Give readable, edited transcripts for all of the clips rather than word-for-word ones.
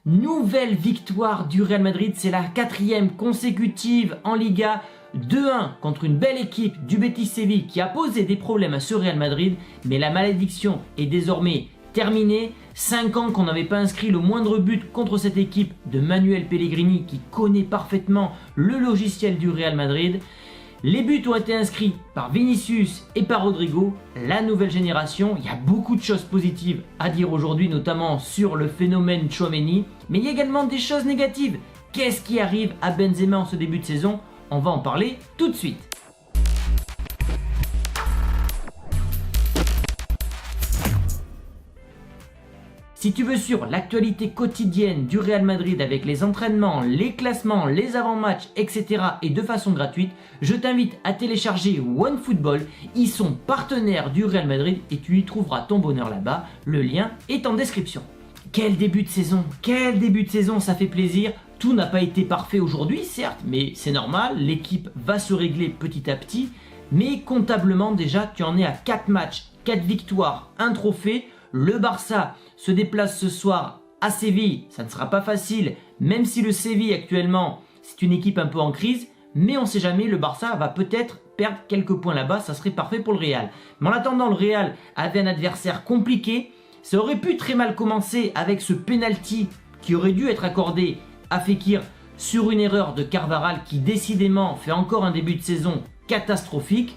Nouvelle victoire du Real Madrid, c'est la 4e consécutive en Liga. 2-1 contre une belle équipe du Betis Séville qui a posé des problèmes à ce Real Madrid, mais la malédiction est désormais terminée. 5 ans qu'on n'avait pas inscrit le moindre but contre cette équipe de Manuel Pellegrini qui connaît parfaitement le logiciel du Real Madrid. Les buts ont été inscrits par Vinicius et par Rodrigo, la nouvelle génération. Il y a beaucoup de choses positives à dire aujourd'hui, notamment sur le phénomène Tchouaméni. Mais il y a également des choses négatives. Qu'est-ce qui arrive à Benzema en ce début de saison? On va en parler tout de suite. Si tu veux suivre l'actualité quotidienne du Real Madrid avec les entraînements, les classements, les avant-matchs, etc. et de façon gratuite, je t'invite à télécharger OneFootball. Ils sont partenaires du Real Madrid et tu y trouveras ton bonheur là-bas. Le lien est en description. Quel début de saison! Quel début de saison, ça fait plaisir. Tout n'a pas été parfait aujourd'hui, certes, mais c'est normal. L'équipe va se régler petit à petit. Mais comptablement, déjà, tu en es à 4 matchs, 4 victoires, 1 trophée. Le Barça se déplace ce soir à Séville, ça ne sera pas facile, même si le Séville actuellement c'est une équipe un peu en crise, mais on ne sait jamais, le Barça va peut-être perdre quelques points là-bas, ça serait parfait pour le Real. Mais en attendant, le Real avait un adversaire compliqué, ça aurait pu très mal commencer avec ce penalty qui aurait dû être accordé à Fekir sur une erreur de Carvajal qui décidément fait encore un début de saison catastrophique.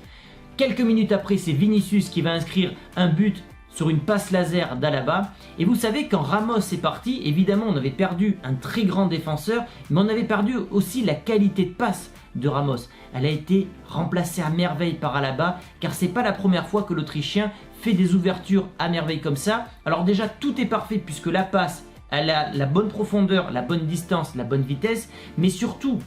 Quelques minutes après, c'est Vinicius qui va inscrire un but sur une passe laser d'Alaba. Et vous savez, quand Ramos est parti, évidemment on avait perdu un très grand défenseur, mais on avait perdu aussi la qualité de passe de Ramos. Elle a été remplacée à merveille par Alaba, car c'est pas la première fois que l'Autrichien fait des ouvertures à merveille comme ça. Alors déjà tout est parfait puisque la passe, elle a la bonne profondeur, la bonne distance, la bonne vitesse, mais surtout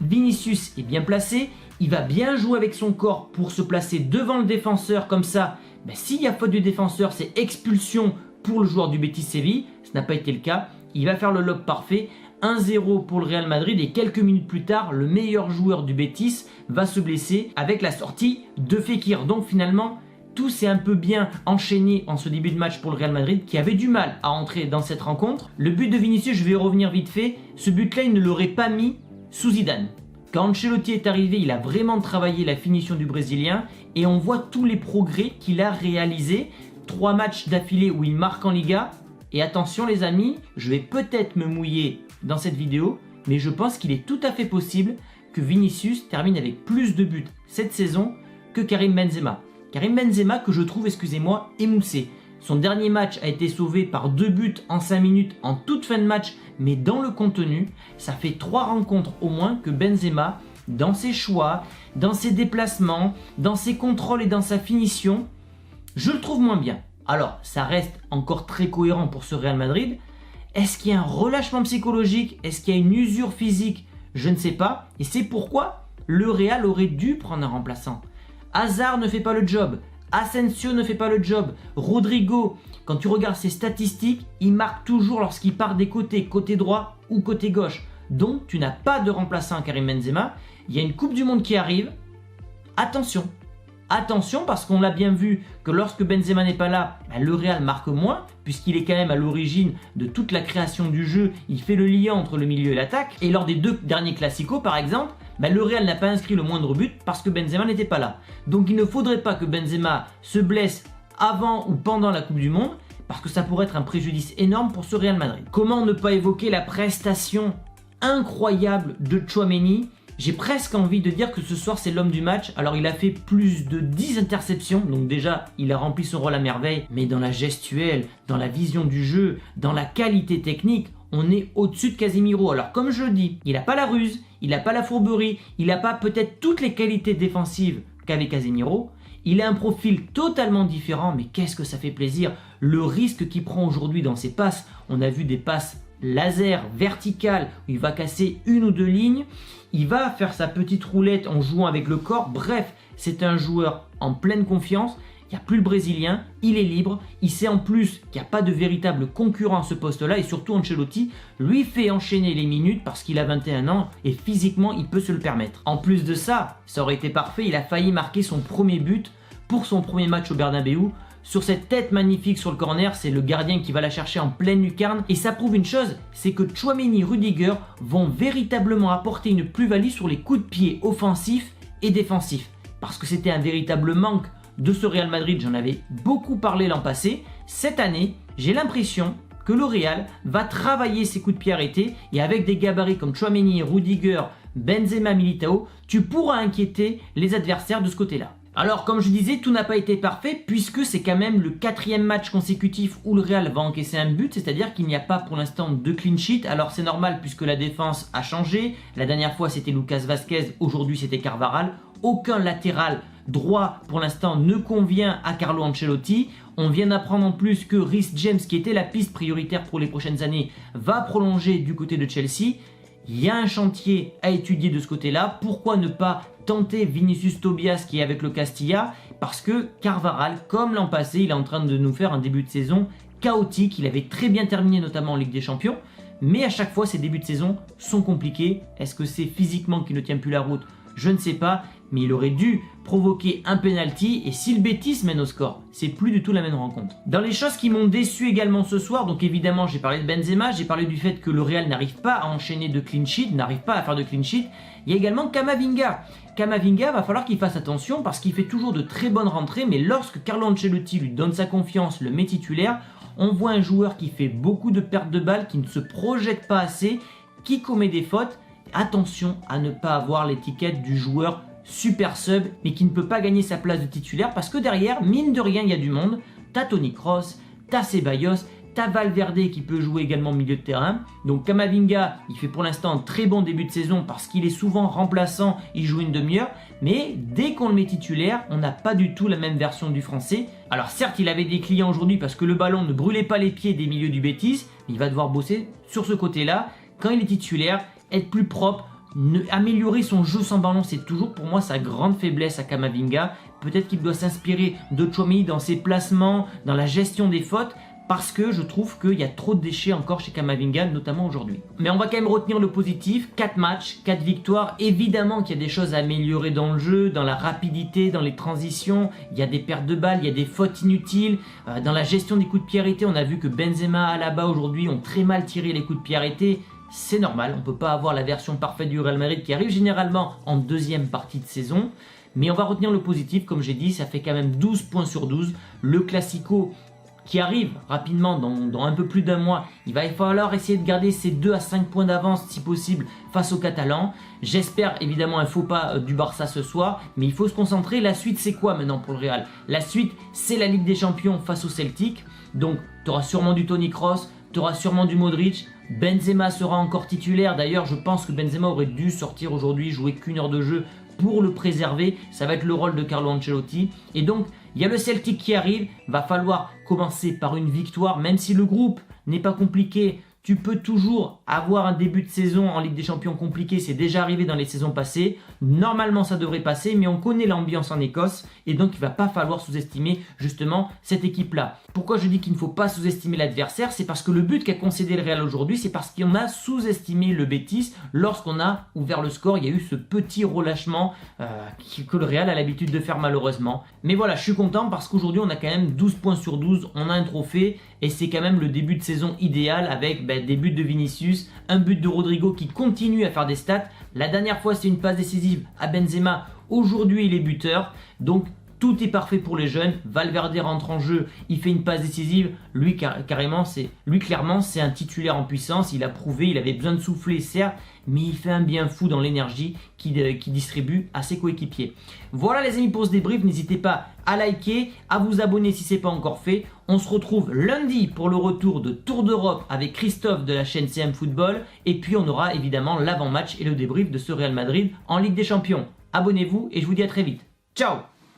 Vinicius est bien placé, il va bien jouer avec son corps pour se placer devant le défenseur comme ça. S'il y a faute du défenseur, c'est expulsion pour le joueur du Betis Séville. Ce n'a pas été le cas. Il va faire le lob parfait. 1-0 pour le Real Madrid et quelques minutes plus tard, le meilleur joueur du Betis va se blesser avec la sortie de Fekir. Donc finalement, tout s'est un peu bien enchaîné en ce début de match pour le Real Madrid qui avait du mal à entrer dans cette rencontre. Le but de Vinicius, je vais y revenir vite fait. Ce but-là, il ne l'aurait pas mis sous Zidane. Quand Ancelotti est arrivé, il a vraiment travaillé la finition du Brésilien et on voit tous les progrès qu'il a réalisés. 3 matchs d'affilée où il marque en Liga. Et attention les amis, je vais peut-être me mouiller dans cette vidéo, mais je pense qu'il est tout à fait possible que Vinicius termine avec plus de buts cette saison que Karim Benzema. Karim Benzema que je trouve, excusez-moi, émoussé. Son dernier match a été sauvé par 2 buts en 5 minutes en toute fin de match, mais dans le contenu, ça fait 3 rencontres au moins que Benzema, dans ses choix, dans ses déplacements, dans ses contrôles et dans sa finition, je le trouve moins bien. Alors, ça reste encore très cohérent pour ce Real Madrid. Est-ce qu'il y a un relâchement psychologique? Est-ce qu'il y a une usure physique? Je ne sais pas. Et c'est pourquoi le Real aurait dû prendre un remplaçant. Hazard ne fait pas le job. Asensio ne fait pas le job. Rodrigo, quand tu regardes ses statistiques, il marque toujours lorsqu'il part des côtés, côté droit ou côté gauche. Donc tu n'as pas de remplaçant à Karim Benzema. Il y a une Coupe du Monde qui arrive. Attention. Attention parce qu'on l'a bien vu que lorsque Benzema n'est pas là, le Real marque moins puisqu'il est quand même à l'origine de toute la création du jeu. Il fait le lien entre le milieu et l'attaque. Et lors des 2 derniers classicos par exemple, le Real n'a pas inscrit le moindre but parce que Benzema n'était pas là. Donc il ne faudrait pas que Benzema se blesse avant ou pendant la Coupe du Monde parce que ça pourrait être un préjudice énorme pour ce Real Madrid. Comment ne pas évoquer la prestation incroyable de Tchouaméni? J'ai presque envie de dire que ce soir c'est l'homme du match. Alors il a fait plus de 10 interceptions, donc déjà il a rempli son rôle à merveille, mais dans la gestuelle, dans la vision du jeu, dans la qualité technique, on est au-dessus de Casemiro. Alors comme je le dis, il n'a pas la ruse, il n'a pas la fourberie, il n'a pas peut-être toutes les qualités défensives qu'avait Casemiro. Il a un profil totalement différent, mais qu'est-ce que ça fait plaisir. Le risque qu'il prend aujourd'hui dans ses passes, on a vu des passes laser, verticales, où il va casser 1 ou 2 lignes. Il va faire sa petite roulette en jouant avec le corps. Bref, c'est un joueur en pleine confiance. Il n'y a plus le Brésilien, il est libre, il sait en plus qu'il n'y a pas de véritable concurrent à ce poste-là et surtout Ancelotti lui fait enchaîner les minutes parce qu'il a 21 ans et physiquement il peut se le permettre. En plus de ça, ça aurait été parfait, il a failli marquer son premier but pour son premier match au Bernabéu sur cette tête magnifique sur le corner, c'est le gardien qui va la chercher en pleine lucarne. Et ça prouve une chose, c'est que Tchouaméni, Rudiger vont véritablement apporter une plus-value sur les coups de pied offensifs et défensifs. Parce que c'était un véritable manque de ce Real Madrid, j'en avais beaucoup parlé l'an passé. Cette année, j'ai l'impression que le Real va travailler ses coups de pied arrêtés et avec des gabarits comme Tchouaméni, Rudiger, Benzema, Militao, tu pourras inquiéter les adversaires de ce côté-là. Alors comme je disais, tout n'a pas été parfait puisque c'est quand même le 4e match consécutif où le Real va encaisser un but, c'est-à-dire qu'il n'y a pas pour l'instant de clean sheet. Alors c'est normal puisque la défense a changé, la dernière fois c'était Lucas Vazquez, aujourd'hui c'était Carvajal. Aucun latéral droit pour l'instant ne convient à Carlo Ancelotti. On vient d'apprendre en plus que Reece James, qui était la piste prioritaire pour les prochaines années, va prolonger du côté de Chelsea. Il y a un chantier à étudier de ce côté-là. Pourquoi ne pas tenter Vinicius Tobias qui est avec le Castilla? Parce que Carvajal, comme l'an passé, il est en train de nous faire un début de saison chaotique. Il avait très bien terminé notamment en Ligue des Champions. Mais à chaque fois, ses débuts de saison sont compliqués. Est-ce que c'est physiquement qu'il ne tient plus la route? Je ne sais pas, mais il aurait dû provoquer un penalty et si le Betis mène au score, c'est plus du tout la même rencontre. Dans les choses qui m'ont déçu également ce soir, donc évidemment j'ai parlé de Benzema, j'ai parlé du fait que le Real n'arrive pas à enchaîner de clean sheet, n'arrive pas à faire de clean sheet. Il y a également Camavinga. Camavinga, va falloir qu'il fasse attention parce qu'il fait toujours de très bonnes rentrées, mais lorsque Carlo Ancelotti lui donne sa confiance, le met titulaire, on voit un joueur qui fait beaucoup de pertes de balles, qui ne se projette pas assez, qui commet des fautes. Attention à ne pas avoir l'étiquette du joueur super sub mais qui ne peut pas gagner sa place de titulaire parce que derrière, mine de rien, il y a du monde. T'as Toni Kroos, t'as Ceballos, t'as Valverde qui peut jouer également milieu de terrain. Donc Camavinga, il fait pour l'instant un très bon début de saison parce qu'il est souvent remplaçant, il joue une demi-heure. Mais dès qu'on le met titulaire, on n'a pas du tout la même version du français. Alors certes, il avait des clients aujourd'hui parce que le ballon ne brûlait pas les pieds des milieux du Betis. Il va devoir bosser sur ce côté-là. Quand il est titulaire, être plus propre, améliorer son jeu sans ballon, c'est toujours pour moi sa grande faiblesse à Camavinga. Peut-être qu'il doit s'inspirer de Tchouaméni dans ses placements, dans la gestion des fautes, parce que je trouve qu'il y a trop de déchets encore chez Camavinga, notamment aujourd'hui. Mais on va quand même retenir le positif, 4 matchs, 4 victoires. Évidemment qu'il y a des choses à améliorer dans le jeu, dans la rapidité, dans les transitions. Il y a des pertes de balles, il y a des fautes inutiles. Dans la gestion des coups de pied arrêtés, on a vu que Benzema, Alaba aujourd'hui ont très mal tiré les coups de pied arrêtés. C'est normal, on ne peut pas avoir la version parfaite du Real Madrid qui arrive généralement en deuxième partie de saison. Mais on va retenir le positif, comme j'ai dit, ça fait quand même 12 points sur 12. Le Classico qui arrive rapidement dans un peu plus d'un mois, il va falloir essayer de garder ces 2 à 5 points d'avance si possible face aux Catalans. J'espère évidemment un faux pas du Barça ce soir, mais il faut se concentrer. La suite c'est quoi maintenant pour le Real? La suite c'est la Ligue des Champions face au Celtic. Donc tu auras sûrement du Toni Kroos, tu auras sûrement du Modric. Benzema sera encore titulaire. D'ailleurs, je pense que Benzema aurait dû sortir aujourd'hui, jouer qu'une heure de jeu pour le préserver. Ça va être le rôle de Carlo Ancelotti. Et donc, il y a le Celtic qui arrive. Va falloir commencer par une victoire, même si le groupe n'est pas compliqué. Tu peux toujours avoir un début de saison en Ligue des Champions compliqué, c'est déjà arrivé dans les saisons passées. Normalement, ça devrait passer, mais on connaît l'ambiance en Écosse et donc il ne va pas falloir sous-estimer justement cette équipe-là. Pourquoi je dis qu'il ne faut pas sous-estimer l'adversaire? C'est parce que le but qu'a concédé le Real aujourd'hui, c'est parce qu'on a sous-estimé le Betis. Lorsqu'on a ouvert le score, il y a eu ce petit relâchement que le Real a l'habitude de faire malheureusement. Mais voilà, je suis content parce qu'aujourd'hui, on a quand même 12 points sur 12, on a un trophée et c'est quand même le début de saison idéal avec des buts de Vinicius, un but de Rodrigo qui continue à faire des stats. La dernière fois, c'est une passe décisive à Benzema. Aujourd'hui, il est buteur. Donc, tout est parfait pour les jeunes. Valverde rentre en jeu, il fait une passe décisive. Lui, clairement, c'est un titulaire en puissance. Il a prouvé, il avait besoin de souffler, certes, mais il fait un bien fou dans l'énergie qu'il distribue à ses coéquipiers. Voilà les amis pour ce débrief. N'hésitez pas à liker, à vous abonner si ce n'est pas encore fait. On se retrouve lundi pour le retour de Tour d'Europe avec Christophe de la chaîne CM Football. Et puis on aura évidemment l'avant-match et le débrief de ce Real Madrid en Ligue des Champions. Abonnez-vous et je vous dis à très vite. Ciao!